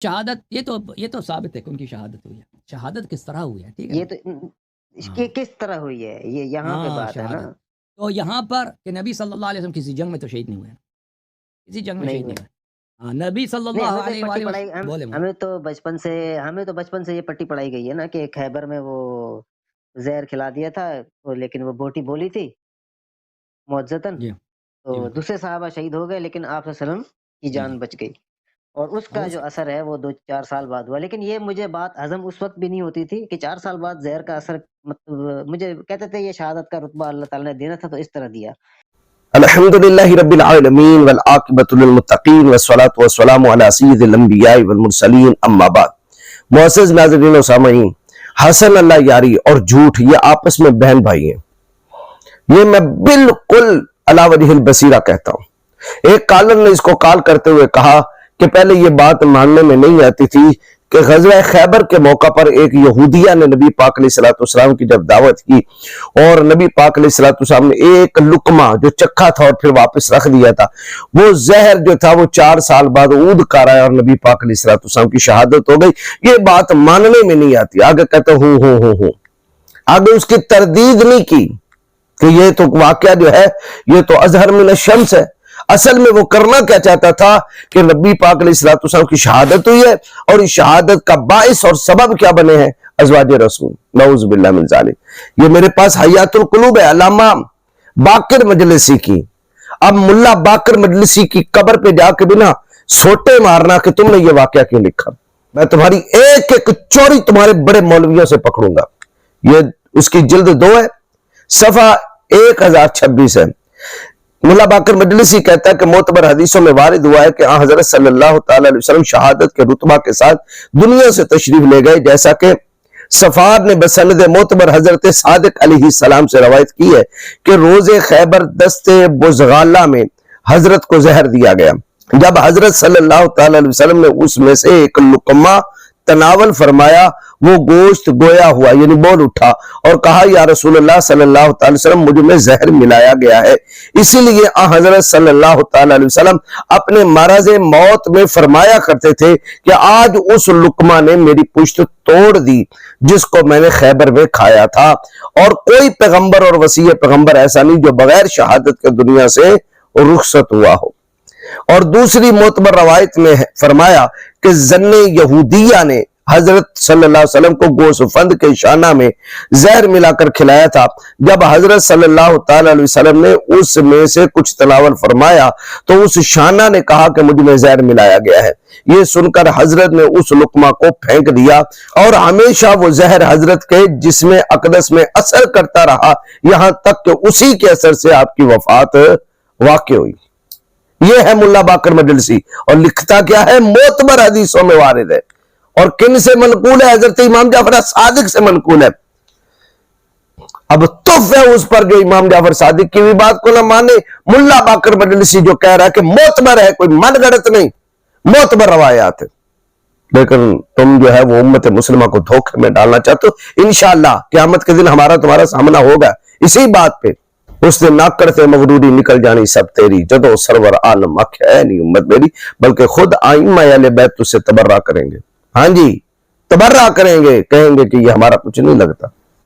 شہادت یہ تو ثابت ہے کہ ان کی شہادت ہوئی ہے. شہادت کس طرح ہوئی ہے؟ ٹھیک ہے یہ نا؟ تو ہاں کس طرح ہوئی ہے، یہ یہاں پہ ہاں بات ہے نا. شہادت. تو یہاں پر کہ نبی صلی اللہ علیہ وسلم کسی جنگ میں تو شہید نہیں ہوئے، کسی جنگ میں نہیں شہید ہوئے. نہیں ہوئے. ہاں نبی صلی نہیں، اللہ ہمیں تو علیہ ایک پٹی وآلہ پڑھائی وسلم بولے ہمیں تو بچپن سے یہ پٹی پڑھائی گئی ہے نا کہ خیبر میں وہ زہر کھلا دیا تھا، لیکن وہ بوٹی بولی تھی معجزتاً، جی تو جی دوسرے صحابہ شہید ہو گئے لیکن آپ صلی اللہ علیہ وسلم کی جی جان بچ گئی. اور اس کا ہو جو سکتا اثر ہے وہ 2-4 سال بعد ہوا. لیکن یہ مجھے بات ہضم اس وقت بھی نہیں ہوتی تھی کہ 4 سال بعد زہر کا اثر، مطلب مجھے کہتے تھے یہ شہادت کا رتبہ اللہ تعالیٰ نے دینا تھا تو اس طرح دیا. الحمدللہ رب العالمین والعاقبۃ للمتقین والصلاۃ والسلام علی سید الانبیاء والمرسلین اما بعد. معزز ناظرین و سامعین، حسن اللہ یاری اور جھوٹ یہ آپس میں بہن بھائی ہیں. یہ میں بالکل علی وجہ البصیرہ کہتا ہوں. ایک کالر نے اس کو کال کرتے ہوئے کہا کہ پہلے یہ بات ماننے میں نہیں آتی تھی کہ غزوہ خیبر کے موقع پر ایک یہودیہ نے نبی پاک علیہ السلام کی جب دعوت کی اور نبی پاک علیہ السلام نے ایک لقمہ جو چکھا تھا اور پھر واپس رکھ دیا تھا، وہ زہر جو تھا وہ 4 سال بعد عود کر آیا اور نبی پاک علیہ السلام کی شہادت ہو گئی. یہ بات ماننے میں نہیں آتی. آگے کہتے ہوں آگے اس کی تردید نہیں کی کہ یہ تو واقعہ جو ہے یہ تو اظہر من الشمس ہے. اصل میں وہ کرنا کیا چاہتا تھا کہ نبی پاک علیہ السلام کی شہادت ہوئی ہے اور اس شہادت کا باعث اور سبب کیا بنے ہیں؟ ازواج رسول. نعوذ باللہ من ذالک. یہ میرے پاس حیات القلوب ہے علامہ باقر مجلسی کی. اب ملا باقر مجلسی کی قبر پہ جا کے بنا سوٹے مارنا کہ تم نے یہ واقعہ کیوں لکھا. میں تمہاری ایک ایک چوری تمہارے بڑے مولویوں سے پکڑوں گا. یہ اس کی جلد 2 ہے، صفحہ 1026 ہے. ملا باقر مجلسی کہتا ہے کہ معتبر حدیثوں میں وارد ہوا ہے کہ حضرت صلی اللہ تعالی علیہ وسلم شہادت کے رتبہ کے ساتھ دنیا سے تشریف لے گئے، جیسا کہ صفار نے بسند معتبر حضرت صادق علیہ السلام سے روایت کی ہے کہ روز خیبر دست بزغالہ میں حضرت کو زہر دیا گیا. جب حضرت صلی اللہ تعالی علیہ وسلم نے اس میں سے ایک لقمہ تناول فرمایا، وہ گوشت گویا ہوا یعنی بول اٹھا اور کہا یا رسول اللہ صلی اللہ تعالی وسلم مجھ میں زہر ملایا گیا ہے. اسی لیے حضرت صلی اللہ تعالی علیہ وسلم اپنے مرض موت میں فرمایا کرتے تھے کہ آج اس لقمہ نے میری پشت توڑ دی جس کو میں نے خیبر میں کھایا تھا. اور کوئی پیغمبر اور وسیع پیغمبر ایسا نہیں جو بغیر شہادت کے دنیا سے رخصت ہوا ہو. اور دوسری معتبر روایت میں فرمایا کہ زن یہودیہ نے حضرت صلی اللہ علیہ وسلم کو گوسفند کے شانہ میں زہر ملا کر کھلایا تھا. جب حضرت صلی اللہ تعالی علیہ وسلم نے اس میں سے کچھ تناول فرمایا تو اس شانہ نے کہا کہ مجھ میں زہر ملایا گیا ہے. یہ سن کر حضرت نے اس لقمہ کو پھینک دیا اور ہمیشہ وہ زہر حضرت کے جسم اقدس میں اثر کرتا رہا یہاں تک کہ اسی کے اثر سے آپ کی وفات واقع ہوئی. یہ ہے ملا باقر مجلسی اور لکھتا کیا ہے؟ معتبر حدیثوں میں وارد ہے. اور کن سے منقول ہے؟ حضرت امام جعفر صادق سے منقول ہے. اب تف ہے اس پر جو امام جعفر صادق کی بھی بات کو نہ مانے. ملا باقر مجلسی جو کہہ رہا ہے کہ معتبر ہے، کوئی من گڑت نہیں، معتبر روایات ہے. لیکن تم جو ہے وہ امت مسلمہ کو دھوکے میں ڈالنا چاہتے ہو. انشاءاللہ قیامت کے دن ہمارا تمہارا سامنا ہوگا اسی بات پہ. اس نے نہ کرتے مغروری نکل جانی سب تیری، جدو سرور عالم اکھ ہے نہیں امت میری، بلکہ خود آئمہ اہل بیت تجھ سے تبرہ کریں گے. ہاں جی، تبرہ کریں گے، کہیں گے کہ یہ ہمارا کچھ نہیں لگتا.